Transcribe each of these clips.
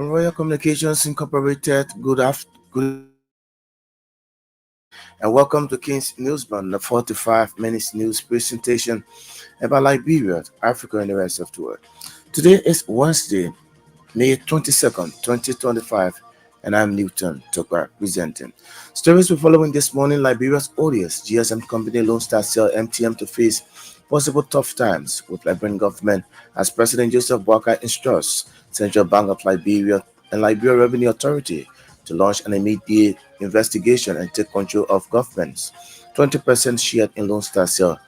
From Royal Communications Incorporated, good and welcome to King's Newsband, the 45 minutes news presentation about Liberia, Africa, and the rest of the world. Today is Wednesday, May 22nd, 2025, and I'm Newton Tokar presenting. Stories we're following this morning: Liberia's odious GSM company Lone Star sell MTM to face possible tough times with Liberian government as President Joseph Boakai instructs Central Bank of Liberia and Liberia Revenue Authority to launch an immediate investigation and take control of government's 20% share in Lone Star sell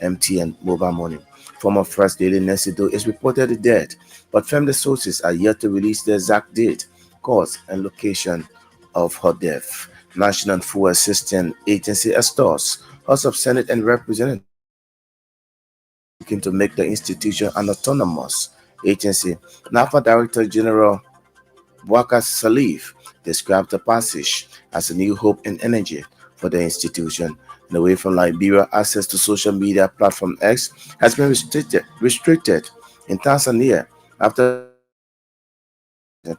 MTN mobile money. Former First Lady Nancy Doe is reportedly dead, but family sources are yet to release the exact date, cause, and location of her death. National Food Assistance Agency STOS, House of Senate and Representatives looking to make the institution an autonomous agency. NAFA Director General Waka Salif described the passage as a new hope and energy for the institution. And away from Liberia, access to social media platform X has been restricted in Tanzania after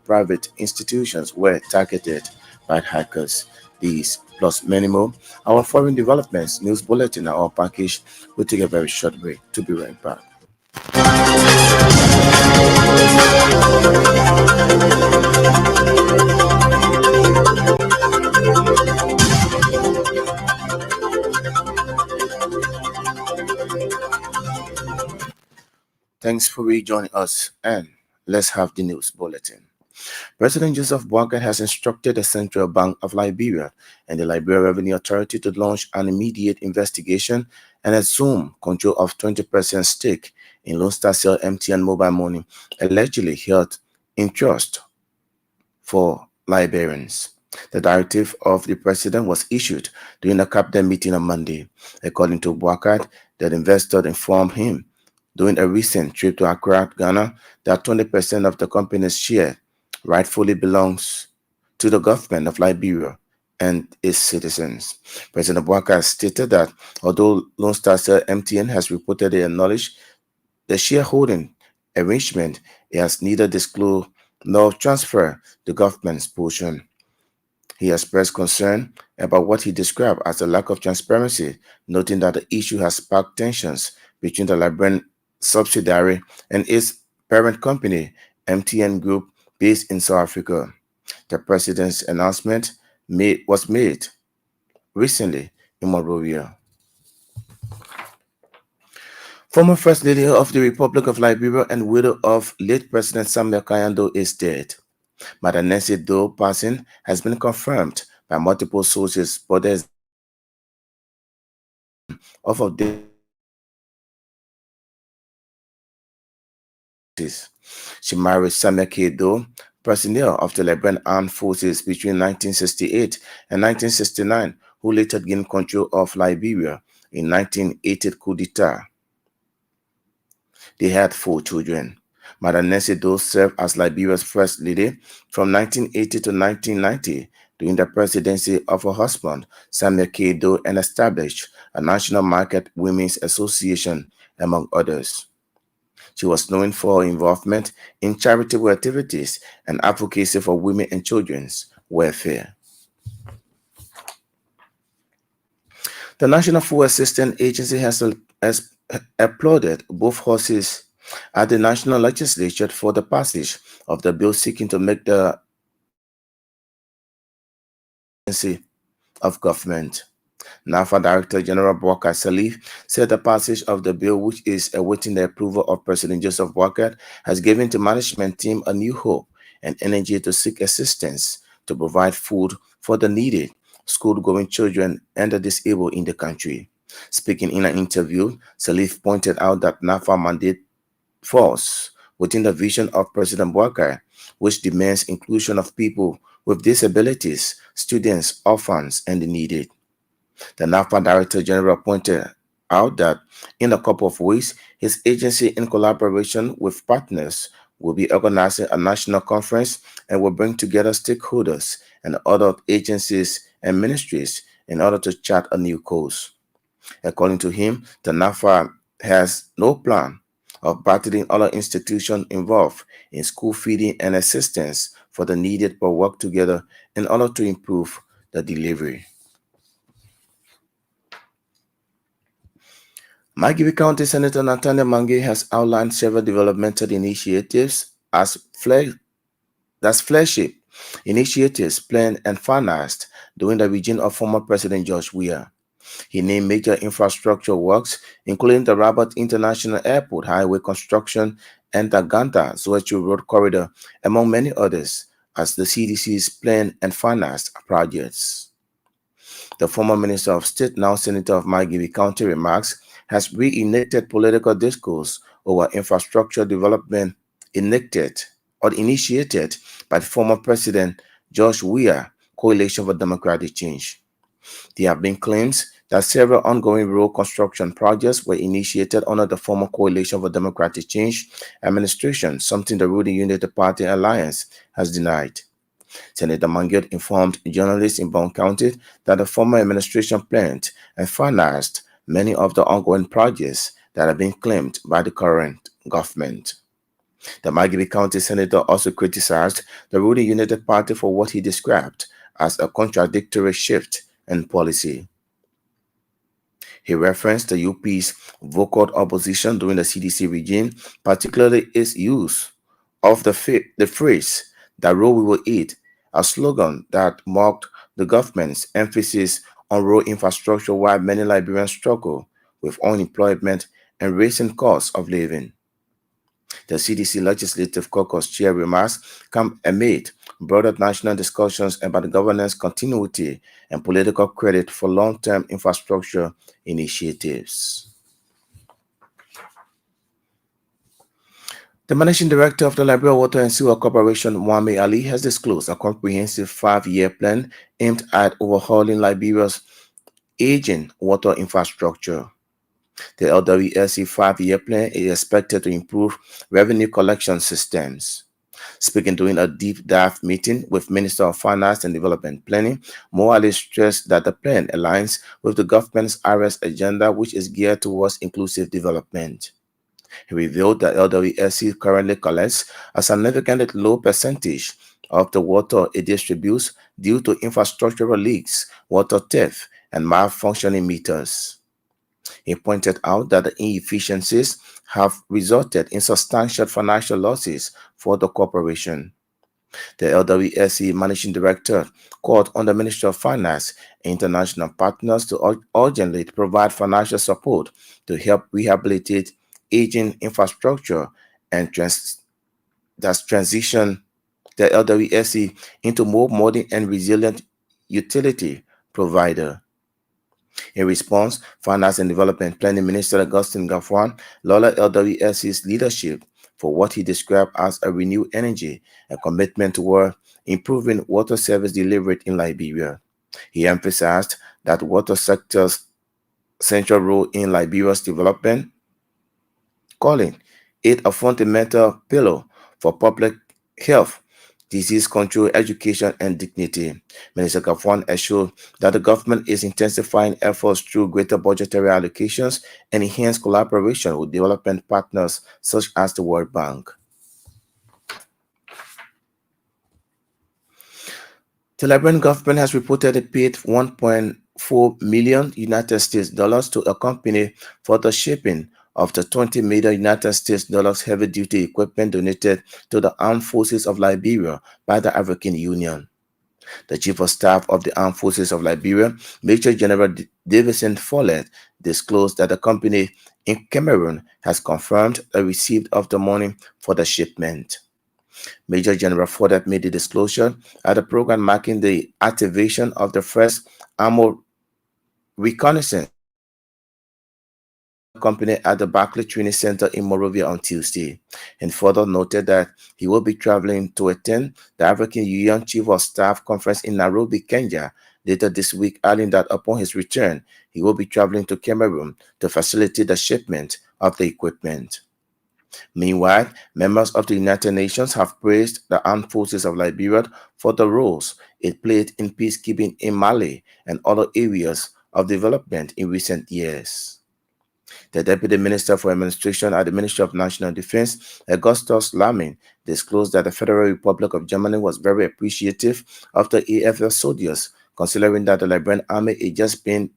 private institutions were targeted by hackers. These plus many more. Our foreign developments news bulletin are all packaged. We'll take a very short break to be right back. Thanks for rejoining us, and let's have the news bulletin. President Joseph Boakai has instructed the Central Bank of Liberia and the Liberia Revenue Authority to launch an immediate investigation and assume control of 20% stake in Lone Star Cell MTN mobile money allegedly held in trust for Liberians. The directive of the president was issued during a cabinet meeting on Monday. According to Boakai, the investor informed him during a recent trip to Accra, Ghana, that 20% of the company's share rightfully belongs to the government of Liberia and its citizens. President Boakai stated that although Lone Star Cell MTN has reportedly acknowledged the shareholding arrangement, it has neither disclosed nor transferred the government's portion. He expressed concern about what he described as a lack of transparency, noting that the issue has sparked tensions between the Liberian subsidiary and its parent company, MTN Group, based in South Africa. The president's announcement was made recently in Monrovia. Former First Lady of the Republic of Liberia and widow of late President Samuel Kayando is dead. Madam Nancy Doe passing has been confirmed by multiple sources, but there's of this. She married Samuel K. Doe, personnel of the Liberian Armed Forces between 1968 and 1969, who later gained control of Liberia in 1980 coup d'etat. They had 4 children. Madam Nancy Doe served as Liberia's first lady from 1980 to 1990 during the presidency of her husband, Samuel K. Doe, and established a National Market Women's Association, among others. She was known for her involvement in charitable activities and advocacy for women and children's welfare. The National Food Assistance Agency has applauded both horses at the National Legislature for the passage of the bill seeking to make the agency of government. NAFA Director General Boakai Salif said the passage of the bill, which is awaiting the approval of President Joseph Boakai, has given the management team a new hope and energy to seek assistance to provide food for the needy, school-going children and the disabled in the country. Speaking in an interview, Salif pointed out that NAFA mandate falls within the vision of President Boakai, which demands inclusion of people with disabilities, students, orphans, and the needy. The NAFA Director General pointed out that in a couple of weeks, his agency, in collaboration with partners, will be organizing a national conference and will bring together stakeholders and other agencies and ministries in order to chart a new course. According to him, the NAFA has no plan of battling other institutions involved in school feeding and assistance for the needed for work together in order to improve the delivery. Maggie County Senator Nathaniel Mange has outlined several developmental initiatives as flagship initiatives planned and financed during the regime of former President George Weah. He named major infrastructure works, including the Rabat International Airport highway construction and the Ganta Zoechu Road corridor, among many others, as the CDC's planned and financed projects. The former Minister of State, now Senator of Margibi County, remarks, has reignited political discourse over infrastructure development initiated by the former President George Weah Coalition for Democratic Change. There have been claims that several ongoing road construction projects were initiated under the former Coalition for Democratic Change administration, something the ruling United Party Alliance has denied. Senator Mangiot informed journalists in Bond County that the former administration planned and financed many of the ongoing projects that have been claimed by the current government. The Margibi County Senator also criticized the ruling United Party for what he described as a contradictory shift in policy. He referenced the UP's vocal opposition during the CDC regime, particularly its use of the phrase, "that road we will eat," a slogan that mocked the government's emphasis on road infrastructure while many Liberians struggle with unemployment and rising costs of living. The CDC Legislative Caucus Chair remarks come amid broader national discussions about the governance continuity and political credit for long-term infrastructure initiatives. The Managing Director of the Liberia Water and Sewer Corporation, Mohamed Ali, has disclosed a comprehensive 5-year plan aimed at overhauling Liberia's aging water infrastructure. The LWSC 5-year plan is expected to improve revenue collection systems. Speaking during a deep dive meeting with Minister of Finance and Development Planning, Moali stressed that the plan aligns with the government's RS agenda, which is geared towards inclusive development. He revealed that LWSC currently collects a significantly low percentage of the water it distributes due to infrastructural leaks, water theft, and malfunctioning meters. He pointed out that the inefficiencies have resulted in substantial financial losses for the corporation. The LWSC Managing Director called on the Ministry of Finance and international partners to urgently provide financial support to help rehabilitate aging infrastructure and transition the LWSC into more modern and resilient utility provider. In response, Finance and Development Planning Minister Augustine Gafwan lauded LWSC's leadership for what he described as a renewed energy and commitment toward improving water service delivery in Liberia. He emphasized that water sector's central role in Liberia's development, calling it a fundamental pillar for public health, disease control, education, and dignity. Minister Gafwan assured that the government is intensifying efforts through greater budgetary allocations and enhanced collaboration with development partners such as the World Bank. The Liberian government has reportedly paid 1.4 million United States dollars to a company for the shipping of the 20 million United States dollars heavy-duty equipment donated to the Armed Forces of Liberia by the African Union. The Chief of Staff of the Armed Forces of Liberia, Major General Davison Follett, disclosed that the company in Cameroon has confirmed the receipt of the money for the shipment. Major General Follett made the disclosure at a program marking the activation of the first armored reconnaissance company at the Barclay Training Center in Monrovia on Tuesday, and further noted that he will be traveling to attend the African Union Chief of Staff Conference in Nairobi, Kenya, later this week, adding that upon his return, he will be traveling to Cameroon to facilitate the shipment of the equipment. Meanwhile, members of the United Nations have praised the Armed Forces of Liberia for the roles it played in peacekeeping in Mali and other areas of development in recent years. The Deputy Minister for Administration at the Ministry of National Defense, Augustus Lamin, disclosed that the Federal Republic of Germany was very appreciative of the AFL soldiers, considering that the Liberian army is just being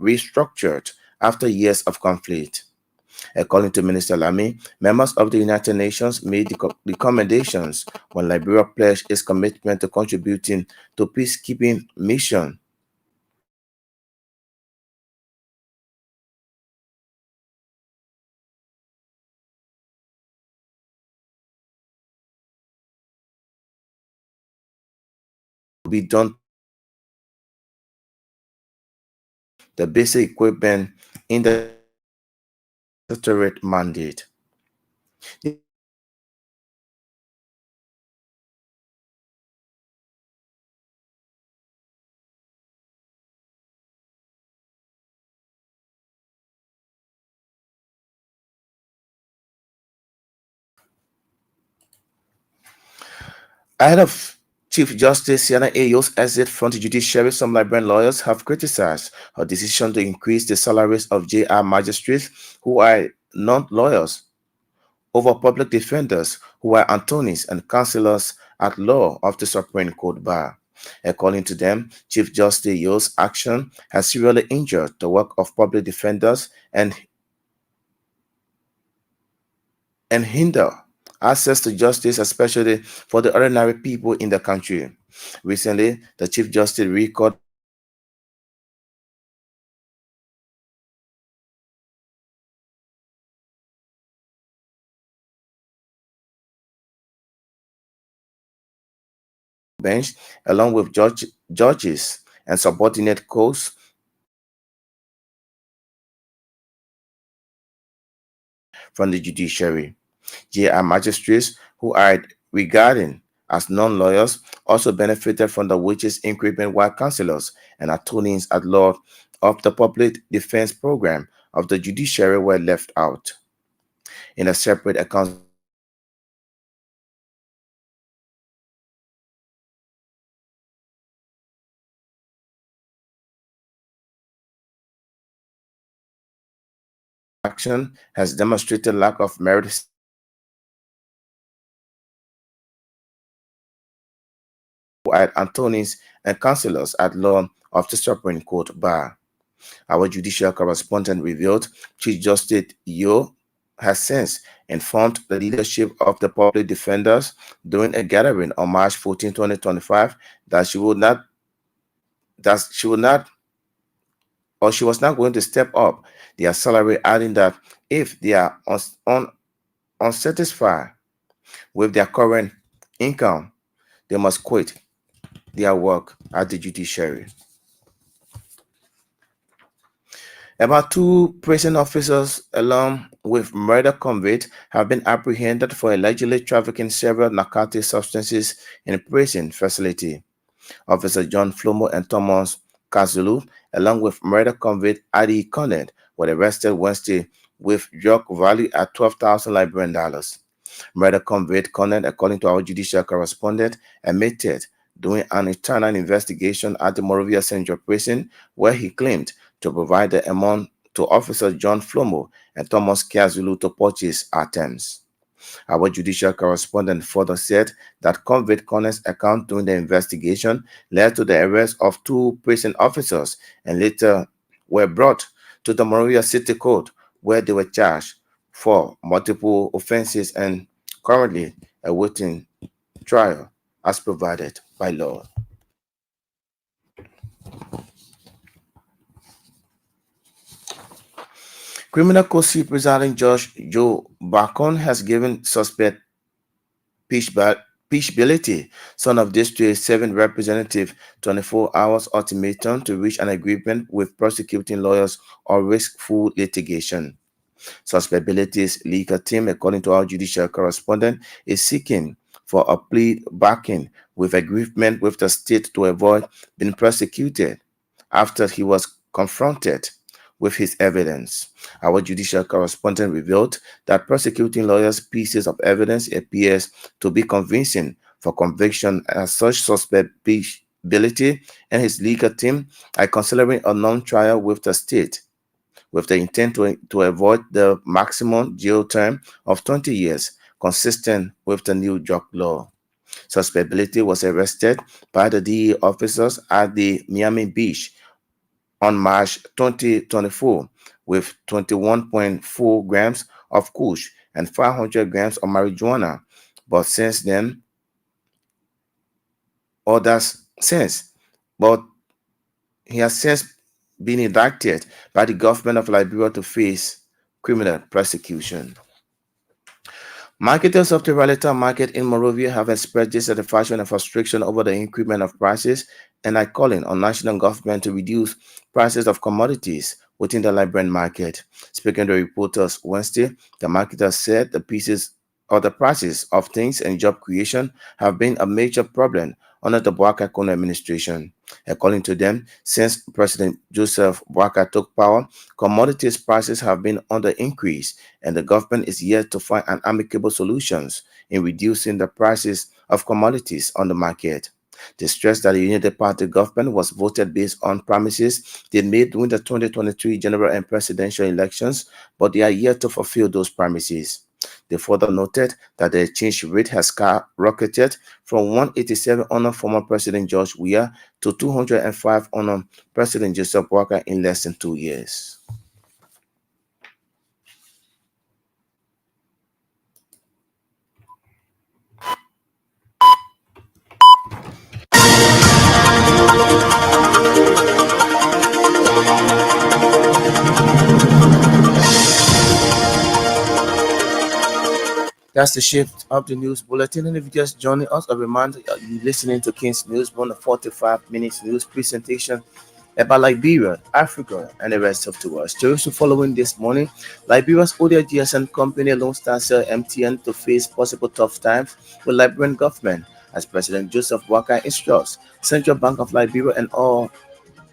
restructured after years of conflict. According to Minister Lamy, members of the United Nations made the recommendations when Liberia pledged its commitment to contributing to peacekeeping mission to be done the basic equipment in the statutory mandate. Ahead of Chief Justice Sienna Ayo's exit from the judiciary, some Liberian lawyers have criticized her decision to increase the salaries of JR magistrates who are not lawyers over public defenders who are attorneys and counselors at law of the Supreme Court bar. According to them, Chief Justice Ayo's action has severely injured the work of public defenders and hinder access to justice, especially for the ordinary people in the country. Recently, the Chief Justice recalled bench along with judges and subordinate courts from the judiciary. JR magistrates who are regarded as non-lawyers also benefited from the wages increment, while counsellors and attorneys at law of the public defense program of the judiciary were left out. In a separate account, action has demonstrated lack of merit at attorneys and counsellors at law of the Supreme Court bar. Our judicial correspondent revealed Chief Justice Yo has since informed the leadership of the public defenders during a gathering on March 14, 2025, that she would not or she was not going to step up their salary, adding that if they are unsatisfied with their current income, they must quit their work at the judiciary. About two prison officers, along with murder convicts, have been apprehended for allegedly trafficking several narcotic substances in a prison facility. Officer John Flomo and Thomas Kazulu, along with murder convict Adi Conant, were arrested Wednesday with drug value at 12,000 Liberian dollars. Murder convict Conant, according to our judicial correspondent, admitted during an internal investigation at the Morovia Central Prison, where he claimed to provide the amount to Officer John Flomo and Thomas Kazulu to purchase items. Our judicial correspondent further said that convict Conant's account during the investigation led to the arrest of two prison officers and later were brought to the Morovia City Court, where they were charged for multiple offenses and currently awaiting trial as provided by law. Criminal Court Presiding Judge Joe Bacon has given suspect Peachability, son of District 7 Representative, 24 hours ultimatum to reach an agreement with prosecuting lawyers or risk full litigation. Suspectability's legal team, according to our judicial correspondent, is seeking for a plea backing with agreement with the state to avoid being prosecuted after he was confronted with his evidence. Our judicial correspondent revealed that prosecuting lawyers' pieces of evidence appears to be convincing for conviction, as such suspectability and his legal team are considering a non-trial with the state, with the intent to avoid the maximum jail term of 20 years, consistent with the new drug law. Suspectability was arrested by the DEA officers at the Miami Beach on March 2024 with 21.4 grams of kush and 500 grams of marijuana. But since then, others since, but he has since been indicted by the government of Liberia to face criminal prosecution. Marketers of the volatile market in Monrovia have expressed dissatisfaction and frustration over the increment of prices and are calling on national government to reduce prices of commodities within the Liberian market. Speaking to reporters Wednesday, the marketers said the prices of things and job creation have been a major problem under the Boaka Kono administration. According to them, since President Joseph Boaka took power, commodities prices have been on the increase, and the government is yet to find an amicable solutions in reducing the prices of commodities on the market. They stressed that the United Party government was voted based on promises they made during the 2023 general and presidential elections, but they are yet to fulfill those promises. They further noted that the exchange rate has skyrocketed from 187 under former President George Weah to 205 under President Joseph Walker in less than 2 years. That's the shift of the news bulletin. And if you just joining us, a reminder you're listening to King's News, 45 minutes news presentation about Liberia, Africa, and the rest of the world. Stories to following this morning. Liberia's Odia GSM company Lone Star Cell MTN to face possible tough times with Liberian government as President Joseph Waka instructs Central Bank of Liberia and all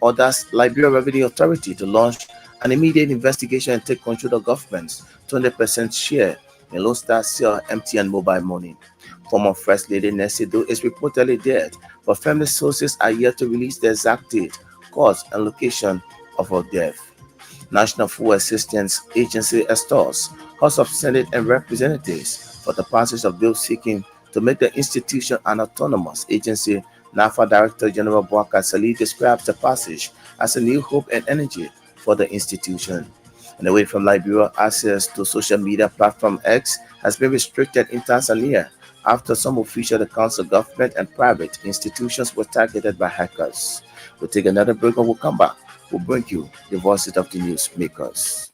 others Liberia Revenue Authority to launch an immediate investigation and take control of government's 20% share in Lone Star Cell MTN mobile money. Former First Lady Nesido is reportedly dead, but family sources are yet to release the exact date, cause, and location of her death. National Food Assistance Agency stores House of Senate and Representatives for the passage of bill seeking to make the institution an autonomous agency. NAFA Director General Boaka Salih describes the passage as a new hope and energy for the institution. And away from Liberia, access to social media platform X has been restricted in Tanzania after some official accounts of government and private institutions were targeted by hackers. We'll take another break and we'll come back. We'll bring you the voices of the newsmakers.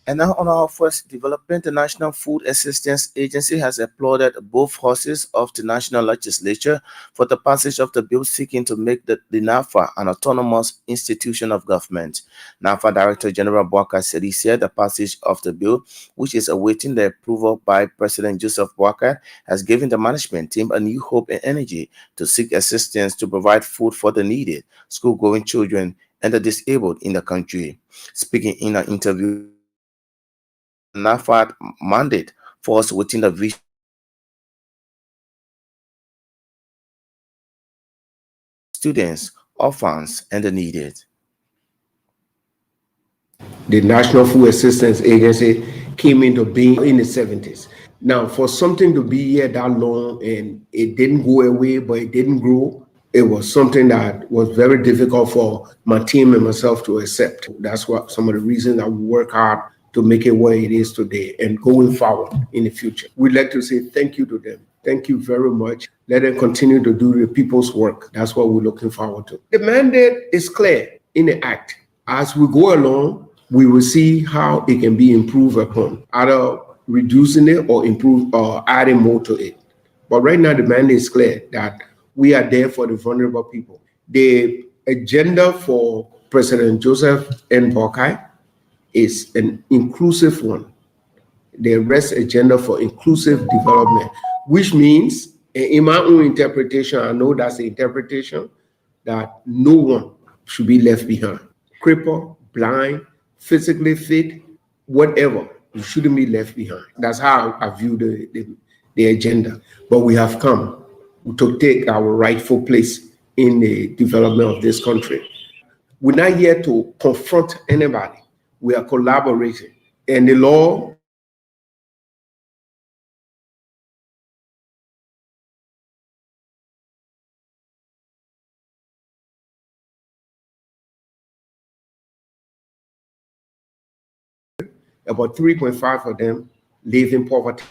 And now on our first development, the National Food Assistance Agency has applauded both houses of the national legislature for the passage of the bill seeking to make the NAFA an autonomous institution of government. NAFA Director General Boaka said the passage of the bill, which is awaiting the approval by President Joseph Boaka, has given the management team a new hope and energy to seek assistance to provide food for the needy, school-going children, and the disabled in the country. Speaking in an interview, NAFA mandate falls within the vision students, orphans, and the needed. The National Food Assistance Agency came into being in the 70s. Now, for something to be here that long and it didn't go away, but it didn't grow, it was something that was very difficult for my team and myself to accept. That's what some of the reasons that we work hard to make it where it is today and going forward in the future. We'd like to say thank you to them. Thank you very much. Let them continue to do the people's work. That's what we're looking forward to. The mandate is clear in the Act. As we go along, we will see how it can be improved upon, either reducing it or improve or adding more to it. But right now, the mandate is clear that we are there for the vulnerable people. The agenda for President Joseph N. Boakai is an inclusive one. The rest agenda for inclusive development, which means, in my own interpretation, I know that's the interpretation, that no one should be left behind. Cripple, blind, physically fit, whatever, you shouldn't be left behind. That's how I view the agenda. But we have come to take our rightful place in the development of this country. We're not here to confront anybody. We are collaborating. And the law about 3.5 of them live in poverty.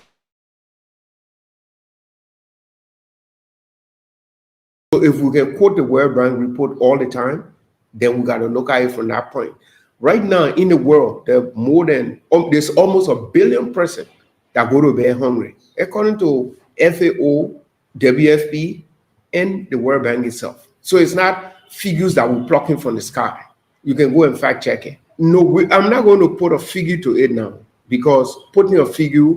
So if we can quote the World Bank report all the time, then we got to look at it from that point. Right now in the world, there's almost a billion person that go to bed hungry, according to FAO, WFP, and the World Bank itself. So it's not figures that we're plucking from the sky. You can go and fact check it. No, I'm not going to put a figure to it now, because putting a figure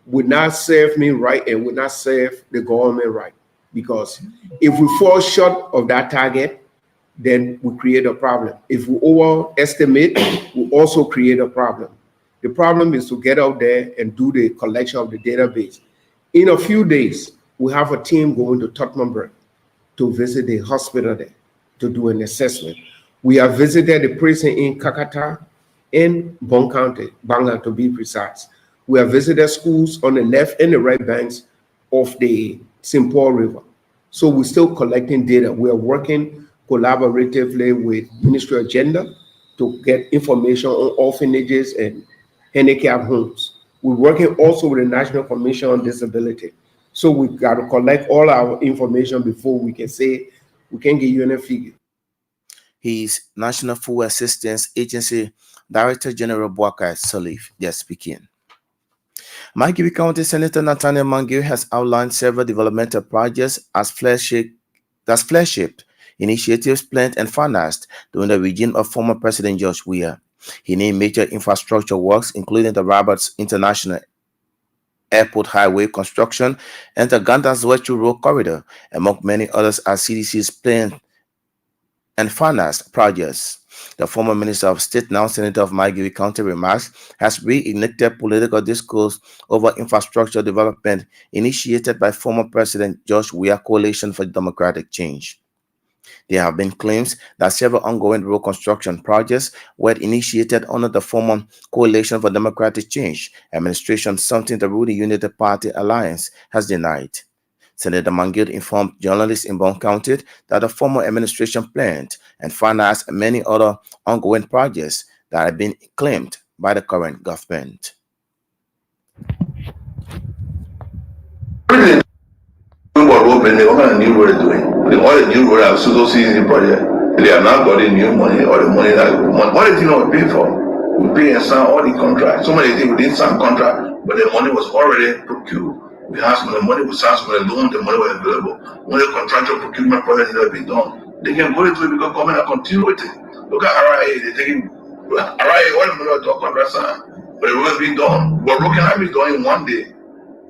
would not serve me right and would not serve the government right. Because if we fall short of that target, then we create a problem. If we overestimate, we also create a problem. The problem is to get out there and do the collection of the database. In a few days, we have a team going to Tottenham to visit the hospital there to do an assessment. We have visited the prison in Kakata in Bon County, Banga to be precise. We have visited schools on the left and the right banks of the St. Paul River. So we're still collecting data. We are working collaboratively with Ministry Agenda to get information on orphanages and handicap homes. We're working also with the National Commission on Disability. So we've got to collect all our information before we can say we can give you any figure. He's National Food Assistance Agency Director General Boakai Salif. They're speaking. Mikey County Senator Nathaniel Mangiu has outlined several developmental projects as flagship initiatives planned and financed during the regime of former President George Weah. He named major infrastructure works, including the Roberts International Airport Highway construction and the Gandas Virtual Road Corridor, among many others, as CDC's planned and financed projects. The former Minister of State, now Senator of Maigiri County, remarks, has reignited political discourse over infrastructure development initiated by former President George Weah Coalition for Democratic Change. There have been claims that several ongoing road construction projects were initiated under the former Coalition for Democratic Change administration, something the ruling Unity Party Alliance has denied. Senator Mangiu informed journalists in Bon County that the former administration planned and financed many other ongoing projects that have been claimed by the current government. What kind of new road doing? All the new road have so season project. They have not got the new money or the money that what did you know we pay for? We pay and sign all the contracts. So many things we didn't sign contract, but the money was already procured. We have some of the money we signed, some of the loan, the money was available. When the contractual procurement project needed to be done, they can go into it because government will continue with it. Look at RIA, they're taking RIA, all the money to contract sign, but the road has been done. But road cannot be done in one day.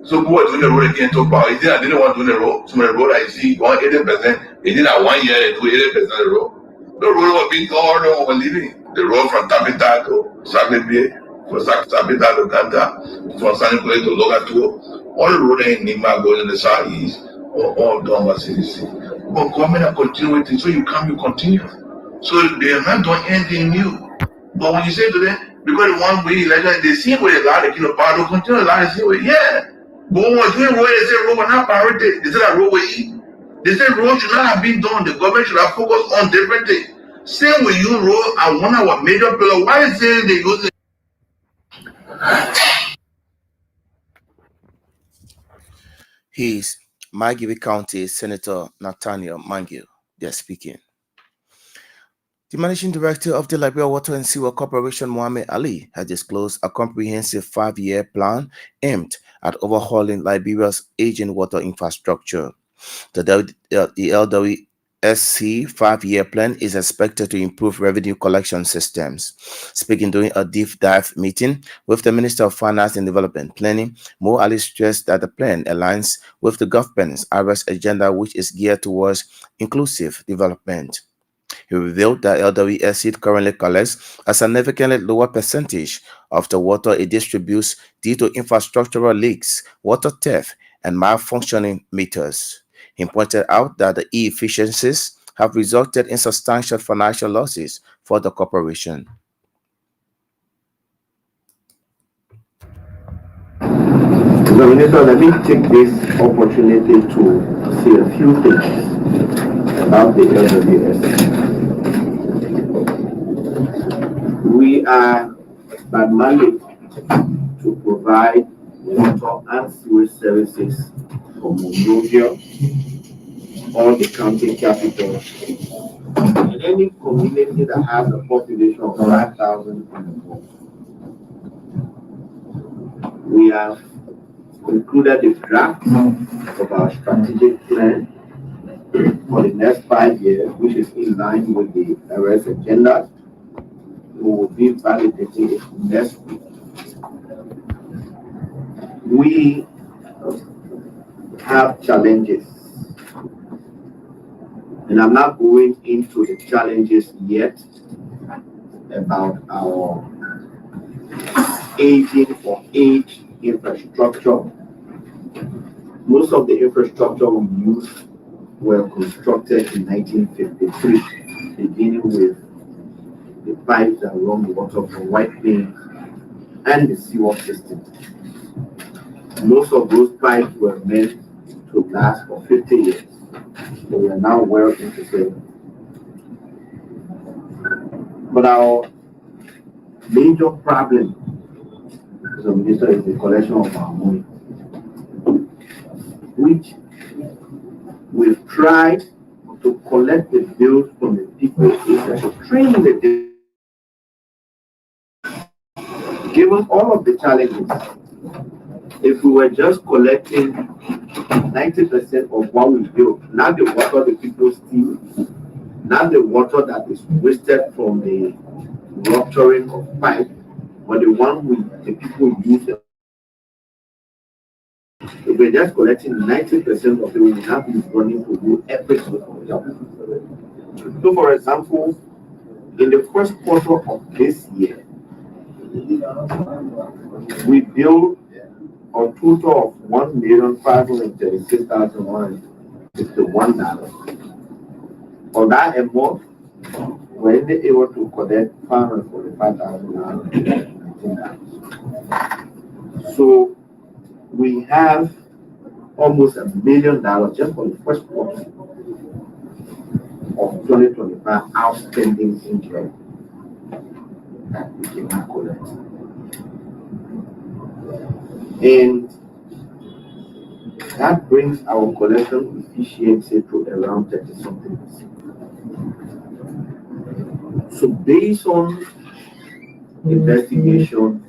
So who was doing the road again talk about? He didn't want to do the road. Some of the road I see going 80%. He did that 1 year to 80% of the road. The road was being done or was leaving. The road from Tapita to Saklebie, from Tapita to Ganta, from San Nicolas to Logato, all the road in Nima goes in the southeast, all done by CDC. But government are continuing, so you can't be continuous. So they are not doing anything new. But when you say to them, because the one way like they see where a lot of power to continue a lot of see where, yeah. But when we're doing road, they say road was not priority. They say that road will eat. They say road should not have been done. The government should have focused on different things. Same with you, road, and one of our major pillars. Why is it they use it? He's Maigiri County Senator Nathaniel Mangiu. They're speaking. The managing director of the Liberia Water and Sewer Corporation, Mohammed Ali, has disclosed a comprehensive 5-year plan aimed at overhauling Liberia's aging water infrastructure. The SC 5-year plan is expected to improve revenue collection systems. Speaking during a deep dive meeting with the Minister of Finance and Development Planning, Mo Ali stressed that the plan aligns with the government's IRS agenda, which is geared towards inclusive development. He revealed that LWSC currently collects a significantly lower percentage of the water it distributes due to infrastructural leaks, water theft, and malfunctioning meters. He pointed out that the inefficiencies have resulted in substantial financial losses for the corporation. So, Minister, let me take this opportunity to say a few things about the LWS. We are by mandate to provide water and sewage services for Monrovia, all the county capitals, and any community that has a population of 5,000 and more. We have concluded the draft of our strategic plan for the next 5 years, which is in line with the IRS agenda. We will be validating it next week. We have challenges, and I'm not going into the challenges yet about our aging or aged infrastructure. Most of the infrastructure we use were constructed in 1953, beginning with the pipes that run the water from White Plains and the sewer system. Most of those pipes were meant to last for 50 years. So we are now well into 70. But our major problem as a minister is the collection of our money, which we've tried to collect the bills from the people to train the. Given all of the challenges, if we were just collecting 90% of what we built, not the water the people steal, not the water that is wasted from the rupturing of pipe, but the one the people use. If we're just collecting 90% of it, we have been running to do every sort of job. So, for example, in the first quarter of this year, we built a total of $1,536,161. On that amount, we're able to collect $545,000. So we have almost $1 million just for the first quarter of 2025 outstanding interest that we cannot collect. And that brings our collection efficiency to around 30-something%. So based on investigation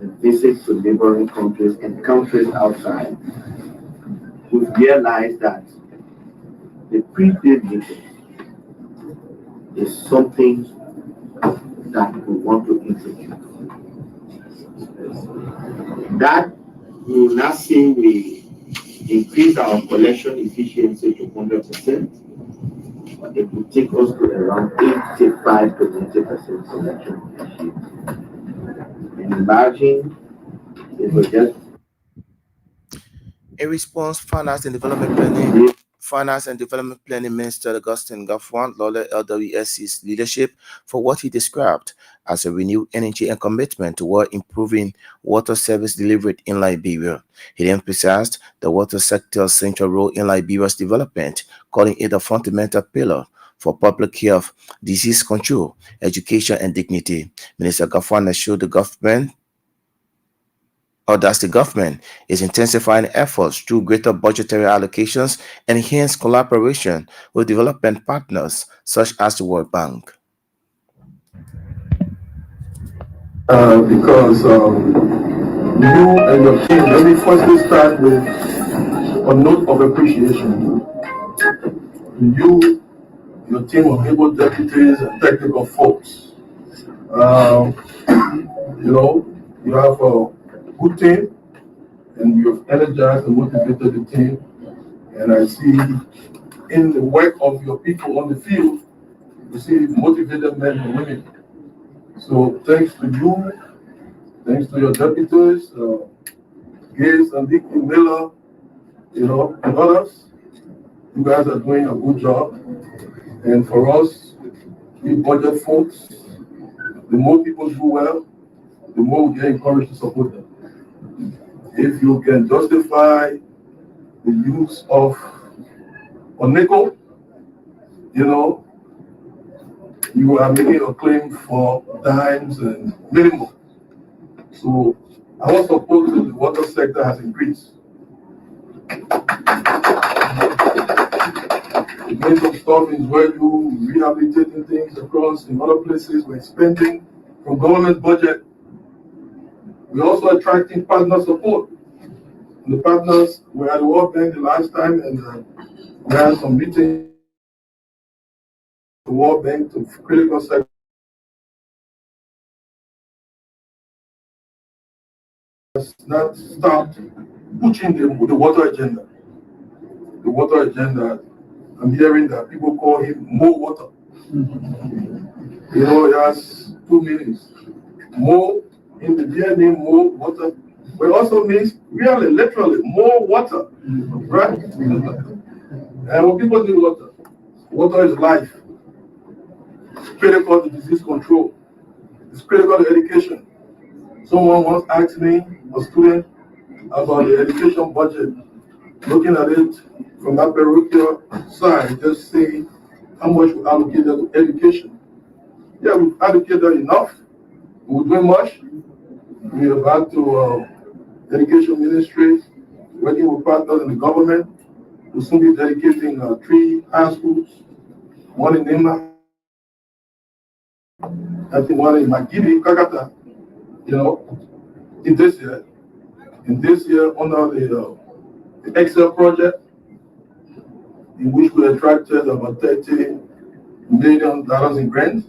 and visits to neighboring countries and countries outside, we've realized that the prepaid meter is something that we want to introduce. That will not say we increase our collection efficiency to 100%, but it will take us to around 85 to 90% collection efficiency. And imagine if we just. In response, Finance and Development Planning Minister Augustine Gaffwan lauded LWSC's leadership for what he described as a renewed energy and commitment toward improving water service delivery in Liberia. He emphasized the water sector's central role in Liberia's development, calling it a fundamental pillar for public health, disease control, education, and dignity. Minister Gaffwan assured the government is intensifying efforts through greater budgetary allocations and enhanced collaboration with development partners such as the World Bank. Because you and your team, let me firstly start with a note of appreciation. You your team of able deputies and technical folks. Um, you know, you have a good team, and you've energized and motivated the team. And I see in the work of your people on the field, you see motivated men and women. So thanks to you, thanks to your deputies, Gates and Dick Miller, and others, you guys are doing a good job. And for us, we budget folks, the more people do well, the more we get encouraged to support them. If you can justify the use of a nickel, you know, you are making a claim for dimes and minimum. So our support to the water sector has increased. The doing some stuff in Zwedu, rehabilitating things across in other places. We're spending from government budget. We're also attracting partner support. And the partners were at the World Bank the last time, and we had some meetings with the World Bank to critical sector. Has not stopped pushing the water agenda. The water agenda, I'm hearing that people call him more water. It has two meanings. More in the DNA, more water, but it also means really, literally, more water, right? And when people need water, water is life. It's critical to disease control. It's critical to education. Someone once asked me, a student, about the education budget, looking at it from that parochial side, just say how much we allocated to education. Yeah, we've allocated enough. We're doing much. We have had to education ministry, working with partners in the government. We'll soon be dedicating 3 high schools, one in Nema, I think one in Magidi, Kakata, in this year. In this year, under the Excel project, in which we attracted about $30 million in grants.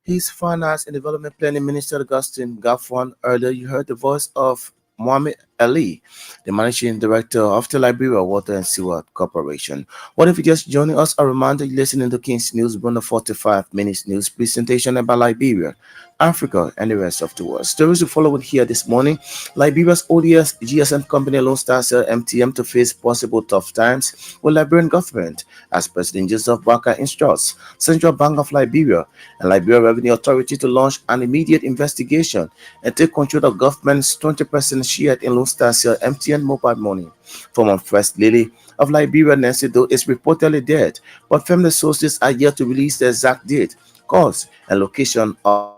His Finance and Development Planning Minister Augustine Gaffron. Earlier, you heard the voice of Mohammed Ali, the Managing Director of the Liberia Water and Sewer Corporation. What if you just joining us? A reminder you're listening to King's News, Bruno 45 minutes news presentation about Liberia, Africa, and the rest of the world. Stories we follow here this morning. Liberia's ODS GSM company Lone Star Cell MTM to face possible tough times with Liberian government as President Joseph Boakai instructs Central Bank of Liberia and Liberia Revenue Authority to launch an immediate investigation and take control of government's 20% share in Lone Star Cell MTN mobile money. Former First Lady of Liberia, Nancy Doe, is reportedly dead, but family sources are yet to release the exact date, cause, and location of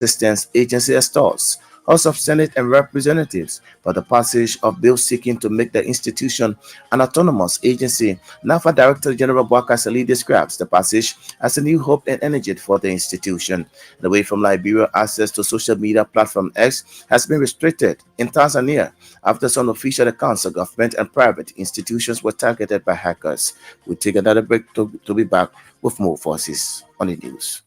Assistance Agency stores. House of Senate and Representatives for the passage of bills seeking to make the institution an autonomous agency. NAFA Director General Boakai Sali describes the passage as a new hope and energy for the institution. And away from Liberia, access to social media platform X has been restricted in Tanzania after some official accounts of government and private institutions were targeted by hackers. We'll take another break to be back with more forces on the news.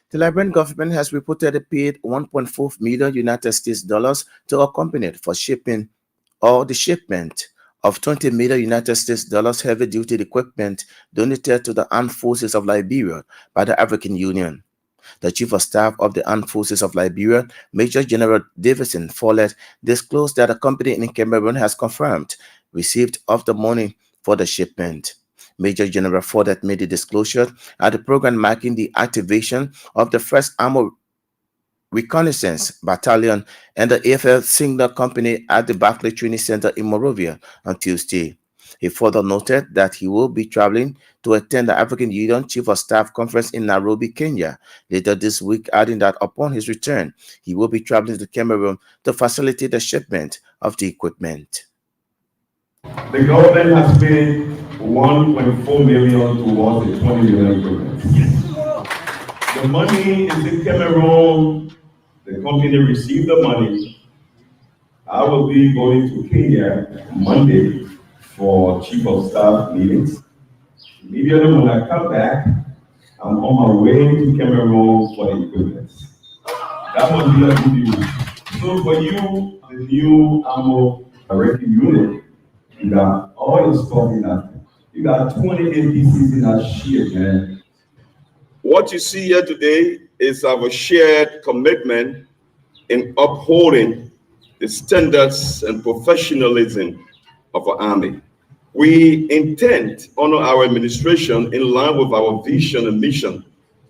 The Liberian government has reportedly paid 1.4 million United States dollars to a company for shipping or the shipment of 20 million United States dollars heavy-duty equipment donated to the Armed Forces of Liberia by the African Union. The Chief of Staff of the Armed Forces of Liberia, Major General Davison Follett, disclosed that a company in Cameroon has confirmed receipt of the money for the shipment. Major General Follett made the disclosure at the program marking the activation of the first armor Reconnaissance Battalion and the AFL Signal Company at the Barclay Training Center in Monrovia on Tuesday. He further noted that he will be traveling to attend the African Union Chief of Staff Conference in Nairobi, Kenya, later this week, adding that upon his return, he will be traveling to Cameroon to facilitate the shipment of the equipment. The government has paid 1.4 million towards the 20 million equipment. The money is in Cameroon. The company received the money. I will be going to Kenya Monday for Chief of Staff meetings. Immediately when I come back, I'm on my way to Cameroon for the equipment. That must be a good news. So for you, the new ammo wrecking unit, you got all your stuff in that. You got 20 APCs in that shit, man. What you see here today is our shared commitment in upholding the standards and professionalism of our Army. We intend to honor our administration in line with our vision and mission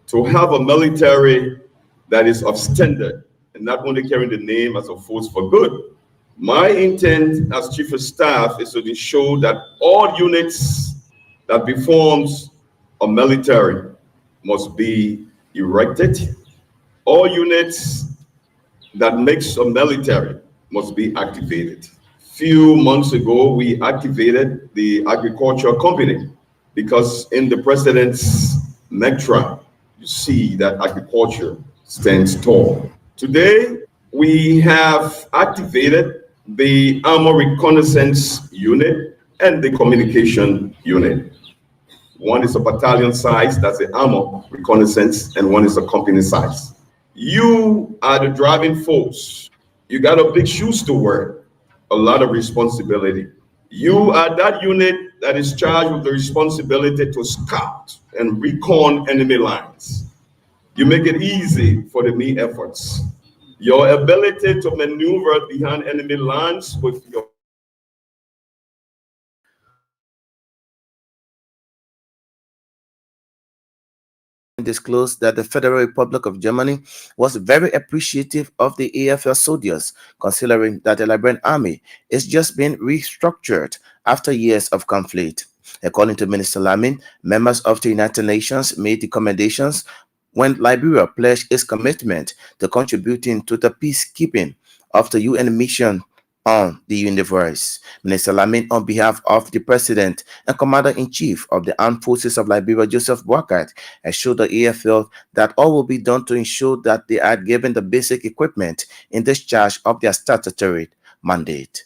to have a military that is of standard and not only carrying the name as a force for good. My intent as Chief of Staff is to ensure that all units that performs a military must be erected. All units that makes a military must be activated. Few months ago, we activated the agricultural company because in the president's mantra, you see that agriculture stands tall. Today, we have activated the Armor Reconnaissance Unit and the Communication Unit. One is a battalion size, that's the Armor Reconnaissance, and one is a company size. You are the driving force. You got a big shoes to wear, a lot of responsibility. You are that unit that is charged with the responsibility to scout and recon enemy lines. You make it easy for the me efforts. Your ability to maneuver behind enemy lines with your disclosed that the Federal Republic of Germany was very appreciative of the AFL soldiers, considering that the Liberian army is just being restructured after years of conflict. According to Minister Lamin, members of the United Nations made recommendations when Liberia pledged its commitment to contributing to the peacekeeping of the UN mission on the universe. Minister Lamin, on behalf of the President and Commander-in-Chief of the Armed Forces of Liberia, Joseph Boakai, assured the AFL that all will be done to ensure that they are given the basic equipment in discharge of their statutory mandate.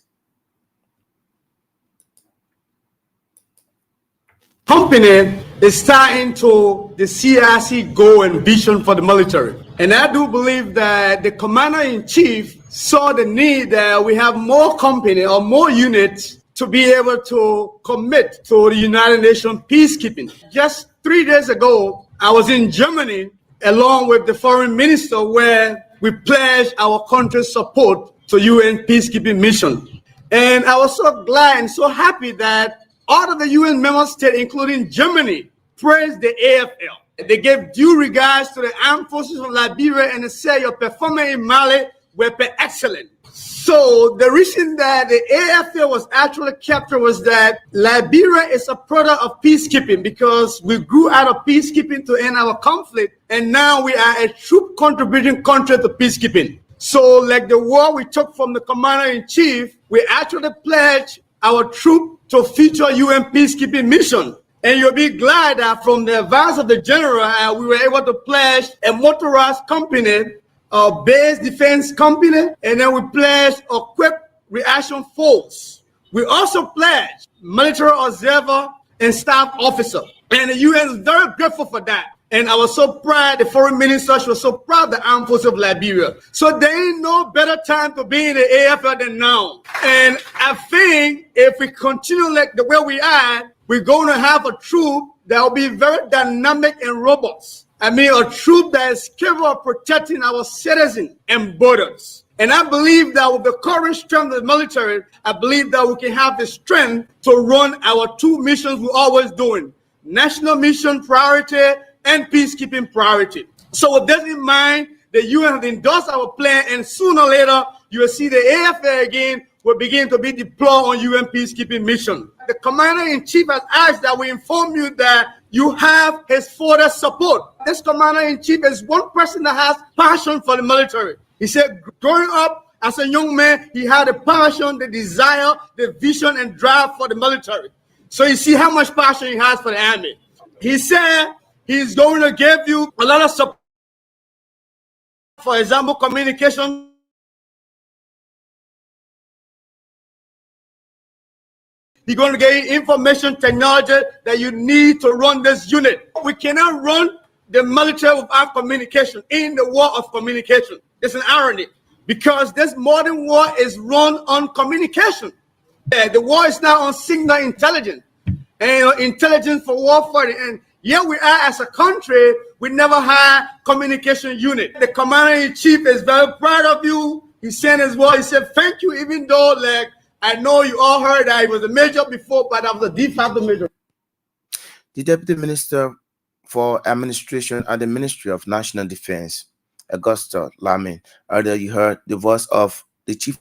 Company is starting to the CRC goal and vision for the military. And I do believe that the Commander-in-Chief saw the need that we have more company or more units to be able to commit to the United Nations peacekeeping. Just 3 days ago, I was in Germany along with the foreign minister where we pledged our country's support to UN peacekeeping mission. And I was so glad and so happy that all of the UN member states, including Germany, praised the AFL. They gave due regards to the armed forces of Liberia and they said your performance in Mali were excellent. So the reason that the AFL was actually captured was that Liberia is a product of peacekeeping because we grew out of peacekeeping to end our conflict, and now we are a troop contributing country to peacekeeping. So like the war we took from the Commander-in-Chief, we actually pledged our troop to future UN peacekeeping mission. And you'll be glad that from the advice of the general, we were able to pledge a motorized company, a base defense company, and then we pledged a quick reaction force. We also pledged military observer and staff officer. And the UN is very grateful for that. And I was so proud, the foreign minister was so proud of the armed forces of Liberia. So there ain't no better time to be in the AFL than now. And I think if we continue like the way we are, we're going to have a troop that will be very dynamic and robust. I mean, a troop that is capable of protecting our citizens and borders. And I believe that with the current strength of the military, I believe that we can have the strength to run our two missions we're always doing. National mission priority and peacekeeping priority. So with that in mind, The UN has endorsed our plan, and sooner or later, you will see the AFA again will begin to be deployed on UN peacekeeping mission. The Commander-in-Chief has asked that we inform you that you have his further support. This Commander-in-Chief is one person that has passion for the military. He said growing up as a young man, he had a passion, the desire, the vision, and drive for the military. So you see how much passion he has for the army. He said he's going to give you a lot of support. For example, communication. He's going to get you information technology that you need to run this unit. We cannot run the military without communication, in the war of communication. It's an irony, because this modern war is run on communication. The war is now on signal intelligence, and intelligence for warfare. And here we are as a country, we never had communication unit. The Commander-in-Chief is very proud of you. He sent his word. He said, thank you, even though, like, I know you all heard that he was a major before, but I was a de facto major. The Deputy Minister for Administration at the Ministry of National Defense, Augusta Lamin. Earlier, you heard the voice of the Chief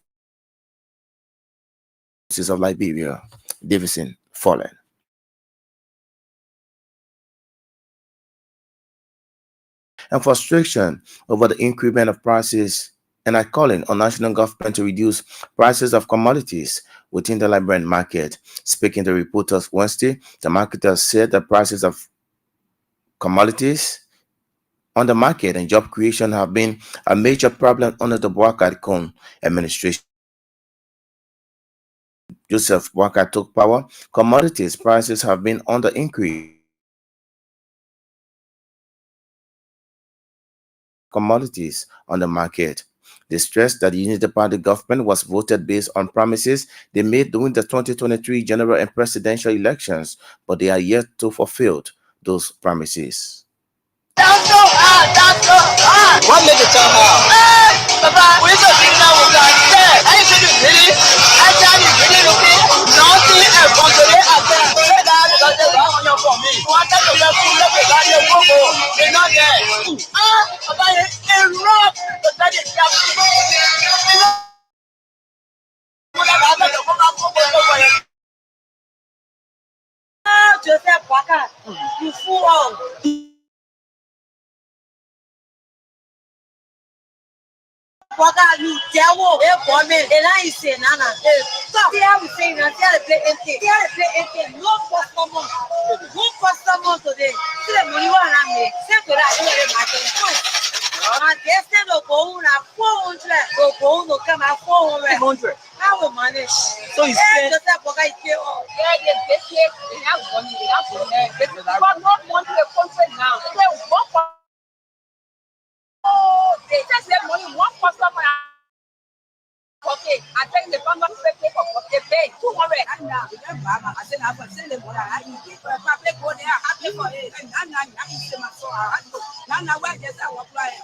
of Liberia, Davison Follen. And frustration over the increment of prices, and are calling on national government to reduce prices of commodities within the Liberian market. Speaking to reporters Wednesday, the marketers said the prices of commodities on the market and job creation have been a major problem under the Boakar administration. Joseph Boakar took power. Commodities prices have been on the increase. Commodities on the market. They stressed that the Unity Party government was voted based on promises they made during the 2023 general and presidential elections, but they are yet to fulfill those promises. What made you tell her? Papa, we just think now with that. I said you really, I tell you really looking, nothing else on today I said. Say that because they don't want you for me. Wanted to get food, let me got your go. They're not there. Papa, they rock to tell you Joseph Boakar, you fool. You devil, for me, and I say, Nana, stop here. We say, now, play anything. No customer, today. See the money one on me. Send to that, and they said, no, go on, 400, go on, come at 400. How we manage? So you said, just that Boakar is all. Yeah, they have money, but not want to the country now. They work for. Oh, they just have money, one customer. Okay, I tell the farmer to pay for the pay 200. And now, I said, I will send them what I need. Public go there, happy for it. And now, I see my soul. Now, where does I apply?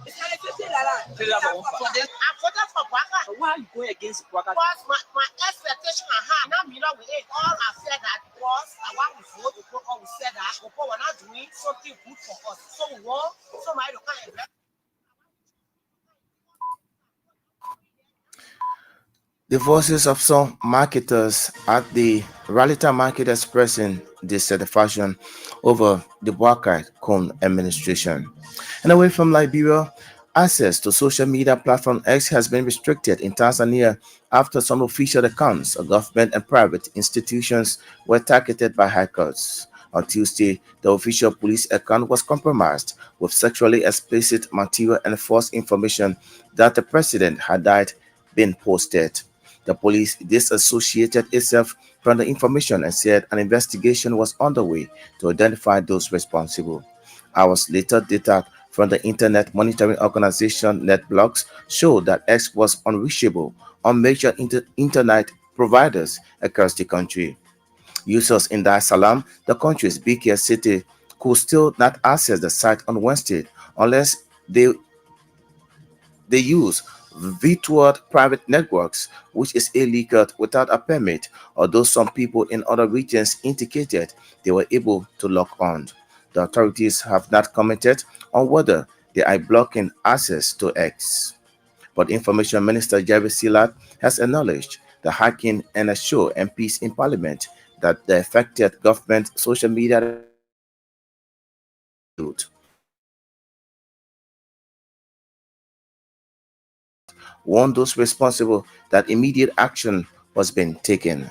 It's not a good for this. I forgot for Boakar. Why are you going against Boakar? Because my expectation I had, now, you know, all I said that was, I want to vote, we said that, we're not doing something good for us. So we want somebody to come and The voices of some marketers at the Ralita market expressing dissatisfaction over the Boakar administration. And away from Liberia, access to social media platform X has been restricted in Tanzania after some official accounts of government and private institutions were targeted by hackers. On Tuesday, the official police account was compromised with sexually explicit material and false information that the president had died being posted. The police disassociated itself from the information and said an investigation was underway to identify those responsible. Hours later, data from the Internet Monitoring Organization NetBlocks showed that X was unreachable on major internet providers across the country. Users in Dar es Salaam, the country's biggest city, could still not access the site on Wednesday unless they use virtual private networks, which is illegal without a permit, although some people in other regions indicated they were able to log on. The authorities have not commented on whether they are blocking access to X. But Information Minister Jerry Silat has acknowledged the hacking and assured MPs in Parliament that the affected government social media warned those responsible that immediate action was being taken.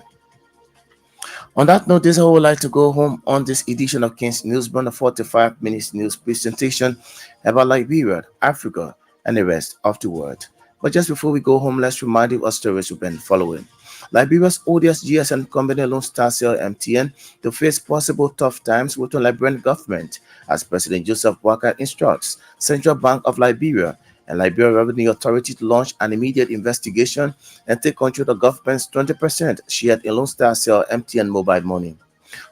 On that note, this is how I would like to go home on this edition of King's Newsburn, a 45 minutes news presentation about Liberia, Africa, and the rest of the world. But just before we go home, let's remind you of stories we've been following. Liberia's odious GSM company loan star cell MTN to face possible tough times with the Liberian government, as President Joseph Boakai instructs Central Bank of Liberia and Liberia Revenue Authority to launch an immediate investigation and take control of the government's 20% share in Lone Star Cell MTN mobile money.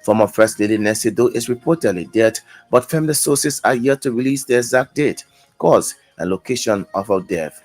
Former First Lady Nancy Doe is reportedly dead, but family sources are yet to release the exact date, cause, and location of her death.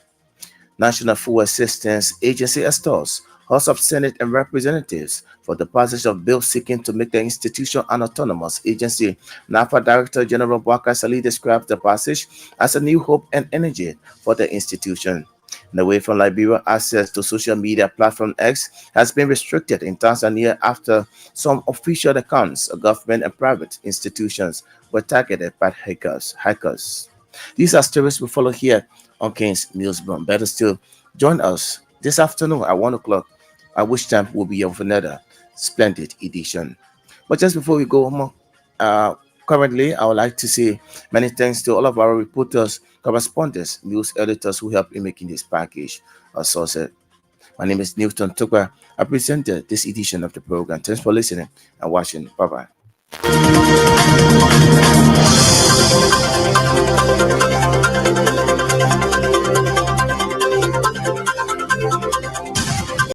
National Food Assistance Agency stores House of Senate and Representatives for the passage of bill seeking to make the institution an autonomous agency. NAFA Director General Boakai Salih describes the passage as a new hope and energy for the institution. And away from Liberia, access to social media platform X has been restricted in Tanzania after some official accounts of government and private institutions were targeted by hackers. These are stories we follow here on King's Newsroom. Better still, join us this afternoon at 1 o'clock, at which time we'll be here with another splendid edition. But just before we go home, currently, I would like to say many thanks to all of our reporters, correspondents, news editors who helped in making this package a success. My name is Newton Tukwa. I presented this edition of the program. Thanks for listening and watching. Bye-bye.